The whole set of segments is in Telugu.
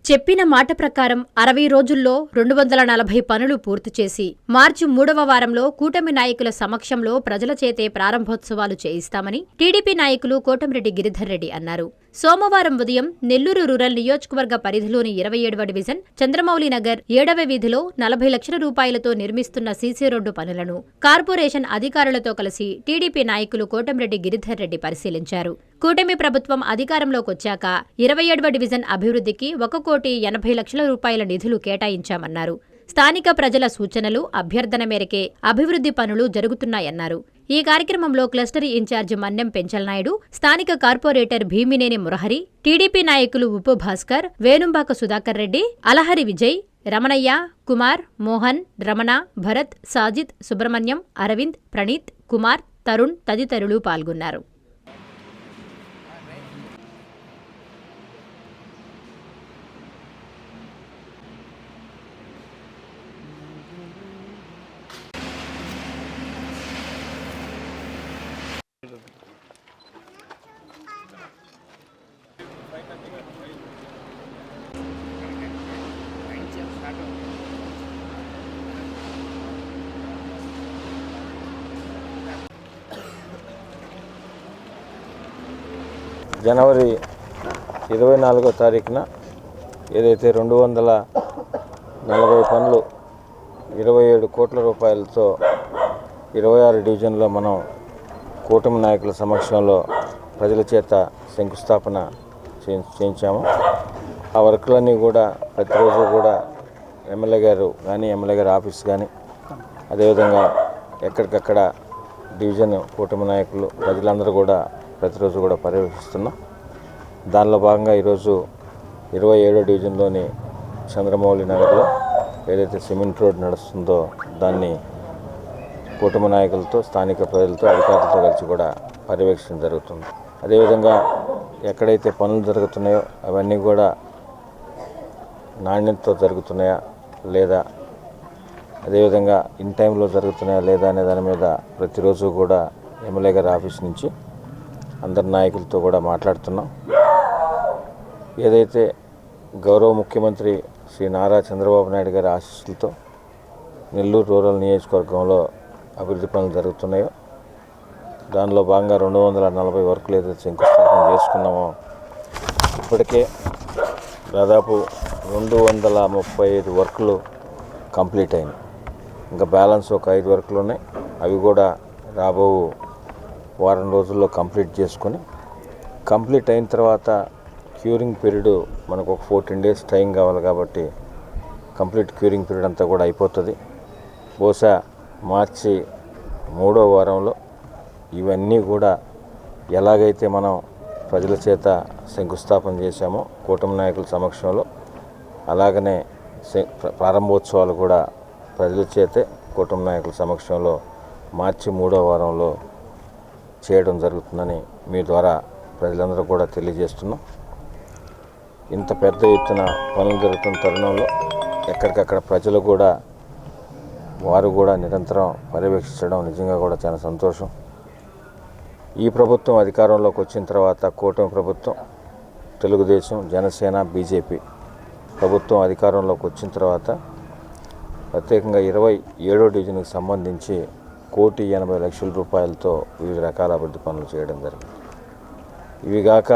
చెప్పిన మాట ప్రకారం 60 రోజుల్లో 240 పనులు పూర్తి చేసి మార్చి 3వ వారంలో కూటమి నాయకుల సమక్షంలో ప్రజల చేతే ప్రారంభోత్సవాలు చేయిస్తామని టీడీపీ నాయకులు కోటమిరెడ్డి గిరిధర్ రెడ్డి అన్నారు. సోమవారం ఉదయం నెల్లూరు రూరల్ నియోజకవర్గ పరిధిలోని 27వ డివిజన్ చంద్రమౌళి నగర్ 7వ వీధిలో 40 లక్షల రూపాయలతో నిర్మిస్తున్న సీసీ రోడ్డు పనులను కార్పొరేషన్ అధికారులతో కలిసి టీడీపీ నాయకులు కోటమిరెడ్డి గిరిధర్ రెడ్డి పరిశీలించారు. కూటమి ప్రభుత్వం అధికారంలోకొచ్చాక 27వ డివిజన్ అభివృద్ధికి 1,80,00,000 రూపాయల నిధులు కేటాయించామన్నారు. స్థానిక ప్రజల సూచనలు, అభ్యర్థన మేరకే అభివృద్ధి పనులు జరుగుతున్నాయన్నారు. ఈ కార్యక్రమంలో క్లస్టర్ ఇన్ఛార్జ్ మన్నెం పెంచలనాయుడు, స్థానిక కార్పొరేటర్ భీమినేని మురహరి, టీడీపీ నాయకులు ఉప్పు భాస్కర్, వేణుంబాక సుధాకర్ రెడ్డి, అలహరి విజయ్, రమణయ్య, కుమార్, మోహన్, రమణ, భరత్, సాజిద్, సుబ్రహ్మణ్యం, అరవింద్, ప్రణీత్, కుమార్, తరుణ్ తదితరులు పాల్గొన్నారు. జనవరి 24వ తారీఖున ఏదైతే 240 పనులు 27 కోట్ల రూపాయలతో 26 డివిజన్లో మనం కూటమి నాయకుల సమక్షంలో ప్రజల చేత శంకుస్థాపన చేయించాము. ఆ వర్కులన్నీ కూడా ప్రతిరోజు కూడా ఎమ్మెల్యే గారు కానీ ఎమ్మెల్యే గారి ఆఫీస్ కానీ అదేవిధంగా ఎక్కడికక్కడ డివిజన్ కూటమి నాయకులు ప్రజలందరూ కూడా ప్రతిరోజు కూడా పర్యవేక్షిస్తున్నాం. దానిలో భాగంగా ఈరోజు 27వ డివిజన్లోని చంద్రమౌళి నగర్లో ఏదైతే సిమెంట్ రోడ్ నడుస్తుందో దాన్ని కూటమి నాయకులతో, స్థానిక ప్రజలతో, అధికారులతో కలిసి కూడా పర్యవేక్షణ జరుగుతుంది. అదేవిధంగా ఎక్కడైతే పనులు జరుగుతున్నాయో అవన్నీ కూడా నాణ్యతతో జరుగుతున్నాయా లేదా, అదేవిధంగా ఇన్ టైంలో జరుగుతున్నాయా లేదా అనే దాని మీద ప్రతిరోజు కూడా ఎమ్మెల్యే గారి ఆఫీస్ నుంచి అందరి నాయకులతో కూడా మాట్లాడుతున్నాం. ఏదైతే గౌరవ ముఖ్యమంత్రి శ్రీ నారా చంద్రబాబు నాయుడు గారి ఆశీస్సులతో నెల్లూరు రూరల్ నియోజకవర్గంలో అభివృద్ధి పనులు జరుగుతున్నాయో దానిలో భాగంగా 240 వర్కులు ఏదైతే శంకుస్థాపన చేసుకున్నామో ఇప్పటికే దాదాపు 235 వర్కులు కంప్లీట్ అయినాయి. ఇంకా బ్యాలెన్స్ ఒక 5 వర్కులు ఉన్నాయి. అవి కూడా రాబో వారం రోజుల్లో కంప్లీట్ చేసుకొని, కంప్లీట్ అయిన తర్వాత క్యూరింగ్ పీరియడ్ మనకు ఒక 14 డేస్ టైం కావాలి కాబట్టి కంప్లీట్ క్యూరింగ్ పీరియడ్ అంతా కూడా అయిపోతుంది. బహుశా మార్చి 3వ వారంలో ఇవన్నీ కూడా ఎలాగైతే మనం ప్రజల చేత శంకుస్థాపన చేశామో కూటమి నాయకుల సమక్షంలో అలాగనే ప్రారంభోత్సవాలు కూడా ప్రజల చేతే కూటమి నాయకుల సమక్షంలో మార్చి 3వ వారంలో చేయడం జరుగుతుందని మీ ద్వారా ప్రజలందరూ కూడా తెలియజేస్తున్నాం. ఇంత పెద్ద ఎత్తున పనులు జరుగుతున్న తరుణంలో ఎక్కడికక్కడ ప్రజలు కూడా వారు కూడా నిరంతరం పర్యవేక్షించడం నిజంగా కూడా చాలా సంతోషం. ఈ ప్రభుత్వం అధికారంలోకి వచ్చిన తర్వాత కూటమి ప్రభుత్వం, తెలుగుదేశం, జనసేన, బీజేపీ ప్రభుత్వం అధికారంలోకి వచ్చిన తర్వాత ప్రత్యేకంగా 27వ డివిజన్కి సంబంధించి 1,80,00,000 రూపాయలతో వివిధ రకాల అభివృద్ధి పనులు చేయడం జరిగింది. ఇవి కాక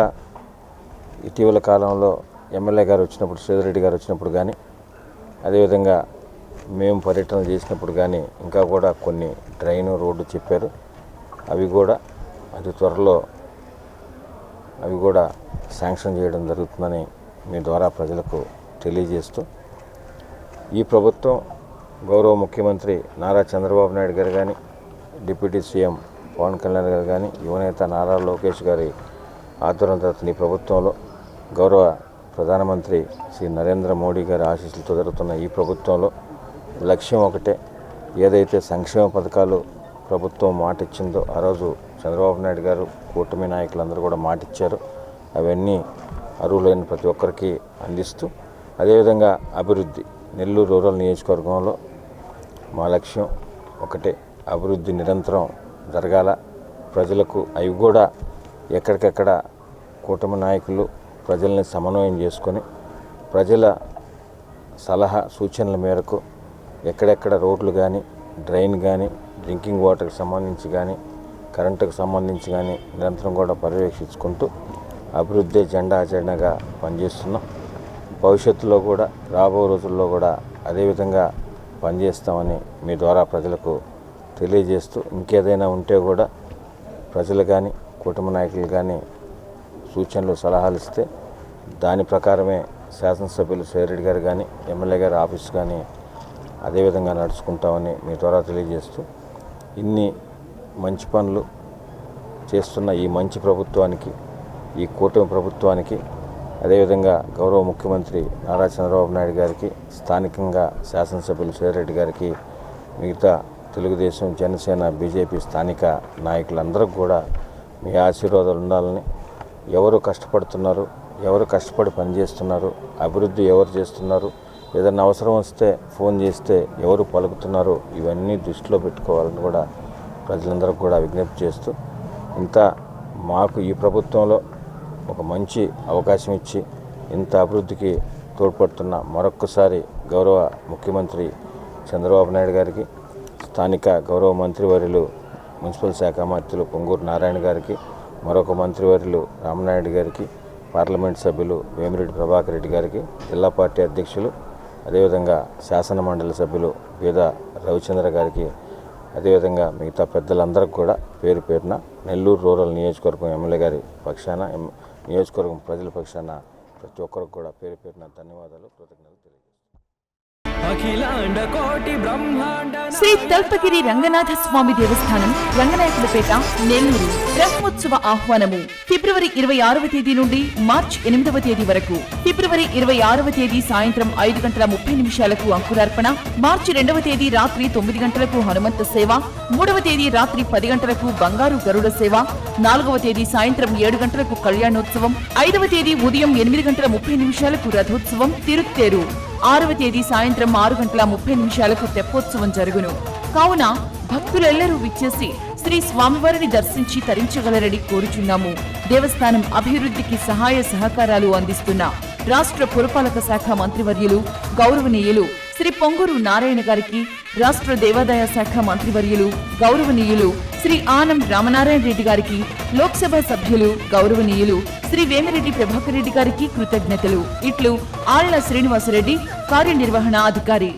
ఇటీవల కాలంలో ఎమ్మెల్యే గారు వచ్చినప్పుడు, శ్రీధర్రెడ్డి గారు వచ్చినప్పుడు కానీ, అదేవిధంగా మేము పర్యటన చేసినప్పుడు కానీ ఇంకా కూడా కొన్ని డ్రైను రోడ్డు చెప్పారు. అవి కూడా అతి త్వరలో అవి కూడా శాంక్షన్ చేయడం జరుగుతుందని మీ ద్వారా ప్రజలకు తెలియజేస్తూ, ఈ ప్రభుత్వం గౌరవ ముఖ్యమంత్రి నారా చంద్రబాబు నాయుడు గారు కానీ, డిప్యూటీ సీఎం పవన్ కళ్యాణ్ గారు కానీ, యువనేత నారా లోకేష్ గారి ఆధ్వర్యం తర్వాత ఈ ప్రభుత్వంలో గౌరవ ప్రధానమంత్రి శ్రీ నరేంద్ర మోడీ గారి ఆశీస్సులతో జరుగుతున్న ఈ ప్రభుత్వంలో లక్ష్యం ఒకటే. ఏదైతే సంక్షేమ పథకాలు ప్రభుత్వం మాట ఇచ్చిందో ఆ రోజు చంద్రబాబు నాయుడు గారు, కూటమి నాయకులందరూ కూడా మాట ఇచ్చారు. అవన్నీ అర్హులైన ప్రతి ఒక్కరికి అందిస్తూ, అదేవిధంగా అభివృద్ధి నెల్లూరు రూరల్ నియోజకవర్గంలో మా లక్ష్యం ఒకటే, అభివృద్ధి నిరంతరం జరగాల. ప్రజలకు అవి కూడా ఎక్కడికెక్కడ కూటమి నాయకులు ప్రజల్ని సమన్వయం చేసుకొని ప్రజల సలహా సూచనల మేరకు ఎక్కడెక్కడ రోడ్లు కానీ, డ్రైన్ కానీ, డ్రింకింగ్ వాటర్కి సంబంధించి కానీ, కరెంటుకు సంబంధించి కానీ నిరంతరం కూడా పర్యవేక్షించుకుంటూ అభివృద్ధి అజెండాగా పనిచేస్తున్నాం. భవిష్యత్తులో కూడా రాబో రోజుల్లో కూడా అదేవిధంగా పనిచేస్తామని మీ ద్వారా ప్రజలకు తెలియజేస్తూ, ఇంకేదైనా ఉంటే కూడా ప్రజలు కానీ, కుటుంబ నాయకులు కానీ సూచనలు సలహాలు ఇస్తే దాని ప్రకారమే శాసనసభ్యులు సేరెడ్డి గారు కానీ, ఎమ్మెల్యే గారి ఆఫీస్ కానీ అదేవిధంగా నడుచుకుంటామని మీ ద్వారా తెలియజేస్తూ, ఇన్ని మంచి పనులు చేస్తున్న ఈ మంచి ప్రభుత్వానికి, ఈ కూటమి ప్రభుత్వానికి, అదేవిధంగా గౌరవ ముఖ్యమంత్రి నారా చంద్రబాబు నాయుడు గారికి, స్థానికంగా శాసనసభ్యులు సేరెడ్డి గారికి, మిగతా తెలుగుదేశం, జనసేన, బీజేపీ స్థానిక నాయకులందరికీ కూడా మీ ఆశీర్వాదాలు ఉండాలని, ఎవరు కష్టపడుతున్నారు, ఎవరు కష్టపడి పనిచేస్తున్నారు, అభివృద్ధి ఎవరు చేస్తున్నారు, ఏదైనా అవసరం వస్తే ఫోన్ చేస్తే ఎవరు పలుకుతున్నారు, ఇవన్నీ దృష్టిలో పెట్టుకోవాలని కూడా ప్రజలందరికీ కూడా విజ్ఞప్తి చేస్తూ, ఇంత మాకు ఈ ప్రభుత్వంలో ఒక మంచి అవకాశం ఇచ్చి ఇంత అభివృద్ధికి తోడ్పడుతున్న మరొక్కసారి గౌరవ ముఖ్యమంత్రి చంద్రబాబు నాయుడు గారికి, స్థానిక గౌరవ మంత్రివర్యులు మున్సిపల్ శాఖ మంత్రులు పొంగూరు నారాయణ గారికి, మరొక మంత్రివర్యులు రామనాయుడు గారికి, పార్లమెంట్ సభ్యులు వేమిరెడ్డి ప్రభాకర్ రెడ్డి గారికి, జిల్లా పార్టీ అధ్యక్షులు, అదేవిధంగా శాసన మండలి సభ్యులు వేద రవిచంద్ర గారికి, అదేవిధంగా మిగతా పెద్దలందరికీ కూడా పేరు పేరున నెల్లూరు రూరల్ నియోజకవర్గం ఎమ్మెల్యే గారి పక్షాన, నియోజకవర్గం ప్రజల పక్షాన ప్రతి ఒక్కరికి కూడా పేరు పేరున ధన్యవాదాలు, కృతజ్ఞతలు తెలియజేస్తాను. శ్రీ తల్పగిరి రంగనాథ స్వామి దేవస్థానం, రంగనాయకులపేట, నెల్లూరు. బ్రహ్మోత్సవ ఆహ్వానము ఫిబ్రవరి 26వ తేదీ నుండి మార్చి 8వ తేదీ వరకు. ఫిబ్రవరి 26వ తేదీ సాయంత్రం 5:30 అంకురార్పణ, మార్చి 2వ తేదీ రాత్రి 9 గంటలకు హనుమంత సేవ, 3వ తేదీ రాత్రి 10 గంటలకు బంగారు గరుడ సేవ, 4వ తేదీ సాయంత్రం 7 గంటలకు కళ్యాణోత్సవం, 5వ తేదీ ఉదయం 8:30 రథోత్సవం తిరుత్తేరు, 6వ తేదీ సాయంత్రం 6:30 తెప్పోత్సవం జరుగును. కావున భక్తులెల్లరూ విచ్చేసి శ్రీ స్వామివారిని దర్శించి తరించగలరని కోరుచున్నాము. దేవస్థానం అభివృద్ధికి సహాయ సహకారాలు అందిస్తున్న రాష్ట్ర పురపాలక శాఖ మంత్రివర్యులు గౌరవనీయులు శ్రీ పొంగూరు నారాయణ గారికి, రాష్ట్ర దేవాదాయ శాఖ మంత్రివర్యులు గౌరవనీయులు శ్రీ ఆనం రామనారాయణ రెడ్డి గారికి, లోక్సభ సభ్యులు గౌరవనీయులు శ్రీ వేమిరెడ్డి ప్రభాకర్ రెడ్డి గారికి కృతజ్ఞతలు. ఇట్లు ఆళ్ల శ్రీనివాసరెడ్డి, కార్యనిర్వహణ అధికారి.